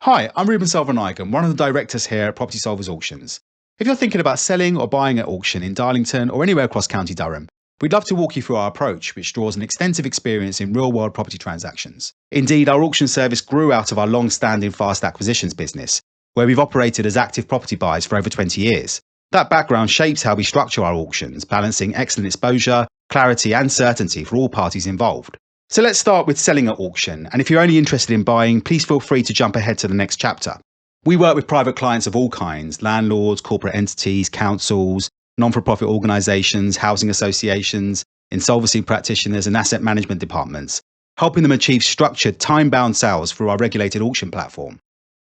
Hi, I'm Ruban Selvanayagam, one of the directors here at Property Solvers Auctions. If you're thinking about selling or buying at auction in Darlington or anywhere across County Durham, we'd love to walk you through our approach, which draws an extensive experience in real-world property transactions. Indeed, our auction service grew out of our long-standing fast acquisitions business, where we've operated as active property buyers for over 20 years. That background shapes how we structure our auctions, balancing excellent exposure, clarity and certainty for all parties involved. So let's start with selling at auction, and if you're only interested in buying, please feel free to jump ahead to the next chapter. We work with private clients of all kinds: landlords, corporate entities, councils, non-for-profit organisations, housing associations, insolvency practitioners and asset management departments, helping them achieve structured, time-bound sales through our regulated auction platform.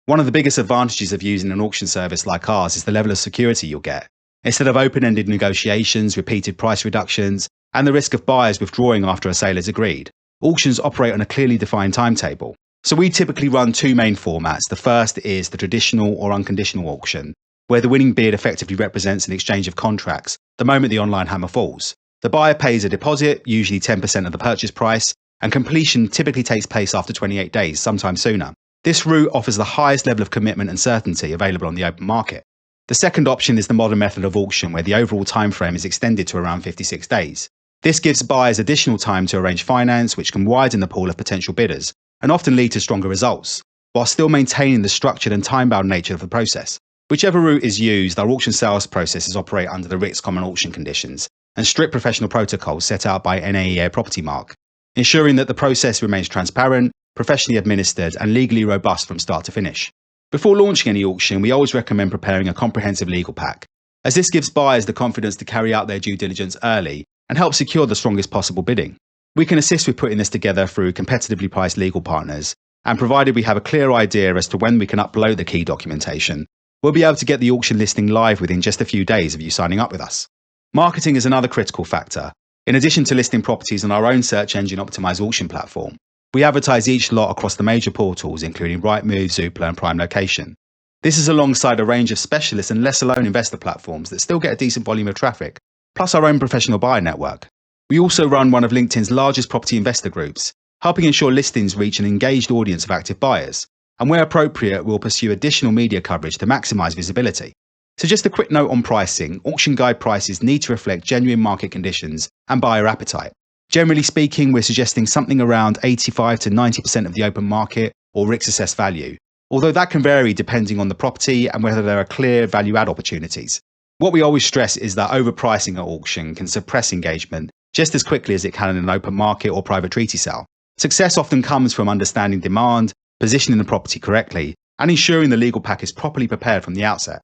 One of the biggest advantages of using an auction service like ours is the level of security you'll get. Instead of open-ended negotiations, repeated price reductions, and the risk of buyers withdrawing after a sale is agreed, auctions operate on a clearly defined timetable. So we typically run two main formats. The first is the traditional or unconditional auction, where the winning bid effectively represents an exchange of contracts the moment the online hammer falls. The buyer pays a deposit, usually 10% of the purchase price, and completion typically takes place after 28 days, sometimes sooner. This route offers the highest level of commitment and certainty available on the open market. The second option is the modern method of auction, where the overall timeframe is extended to around 56 days. This gives buyers additional time to arrange finance, which can widen the pool of potential bidders and often lead to stronger results, while still maintaining the structured and time-bound nature of the process. Whichever route is used, our auction sales processes operate under the RICS Common Auction Conditions and strict professional protocols set out by NAEA Property Mark, ensuring that the process remains transparent, professionally administered and legally robust from start to finish. Before launching any auction, we always recommend preparing a comprehensive legal pack, as this gives buyers the confidence to carry out their due diligence early and help secure the strongest possible bidding. We can assist with putting this together through competitively priced legal partners, and provided we have a clear idea as to when we can upload the key documentation, we'll be able to get the auction listing live within just a few days of you signing up with us. Marketing is another critical factor. In addition to listing properties on our own search engine optimized auction platform, we advertise each lot across the major portals including Rightmove, Zoopla and Prime Location. This is alongside a range of specialist and lesser-known investor platforms that still get a decent volume of traffic, plus our own professional buyer network. We also run one of LinkedIn's largest property investor groups, helping ensure listings reach an engaged audience of active buyers, and where appropriate, we'll pursue additional media coverage to maximise visibility. So just a quick note on pricing: auction guide prices need to reflect genuine market conditions and buyer appetite. Generally speaking, we're suggesting something around 85 to 90% of the open market or RICS assessed value, although that can vary depending on the property and whether there are clear value-add opportunities. What we always stress is that overpricing at auction can suppress engagement just as quickly as it can in an open market or private treaty sale. Success often comes from understanding demand, positioning the property correctly, and ensuring the legal pack is properly prepared from the outset.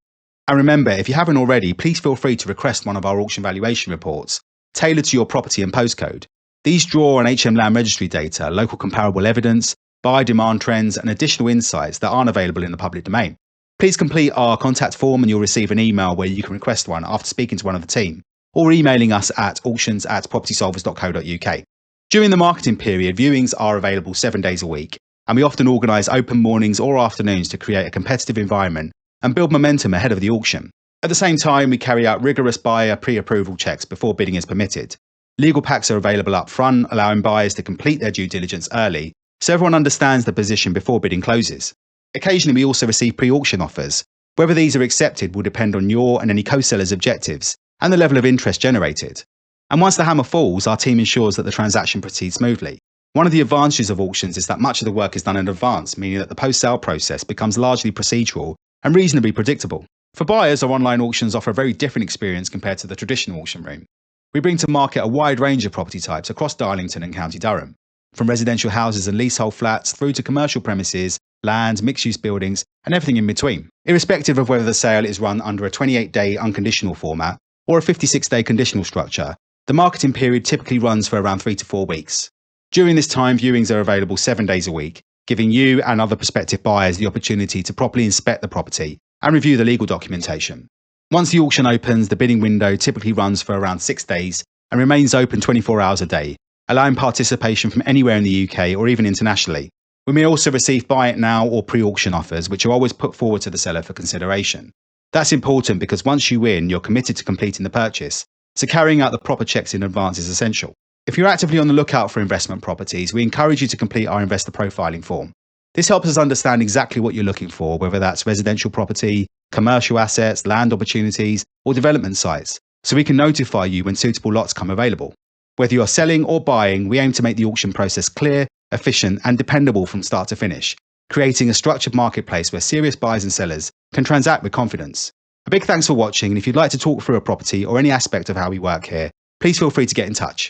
And remember, if you haven't already, please feel free to request one of our auction valuation reports tailored to your property and postcode. These draw on HM Land Registry data, local comparable evidence, buyer demand trends, and additional insights that aren't available in the public domain. Please complete our contact form and you'll receive an email where you can request one after speaking to one of the team, or emailing us at auctions@propertysolvers.co.uk. During the marketing period, viewings are available 7 days a week, and we often organise open mornings or afternoons to create a competitive environment and build momentum ahead of the auction. At the same time, we carry out rigorous buyer pre-approval checks before bidding is permitted. Legal packs are available up front, allowing buyers to complete their due diligence early, so everyone understands the position before bidding closes. Occasionally, we also receive pre-auction offers. Whether these are accepted will depend on your and any co-seller's objectives and the level of interest generated. And once the hammer falls, our team ensures that the transaction proceeds smoothly. One of the advantages of auctions is that much of the work is done in advance, meaning that the post-sale process becomes largely procedural and reasonably predictable. For buyers, our online auctions offer a very different experience compared to the traditional auction room. We bring to market a wide range of property types across Darlington and County Durham, from residential houses and leasehold flats through to commercial premises, land, mixed-use buildings, and everything in between. Irrespective of whether the sale is run under a 28-day unconditional format or a 56-day conditional structure, the marketing period typically runs for around 3 to 4 weeks. During this time, viewings are available 7 days a week, giving you and other prospective buyers the opportunity to properly inspect the property and review the legal documentation. Once the auction opens, the bidding window typically runs for around 6 days and remains open 24 hours a day, allowing participation from anywhere in the UK or even internationally. We may also receive buy it now or pre-auction offers, which are always put forward to the seller for consideration. That's important because once you win, you're committed to completing the purchase, so carrying out the proper checks in advance is essential. If you're actively on the lookout for investment properties, we encourage you to complete our investor profiling form. This helps us understand exactly what you're looking for, whether that's residential property, commercial assets, land opportunities, or development sites, so we can notify you when suitable lots come available. Whether you're selling or buying, we aim to make the auction process clear, efficient, and dependable from start to finish, creating a structured marketplace where serious buyers and sellers can transact with confidence. A big thanks for watching, and if you'd like to talk through a property or any aspect of how we work here, please feel free to get in touch.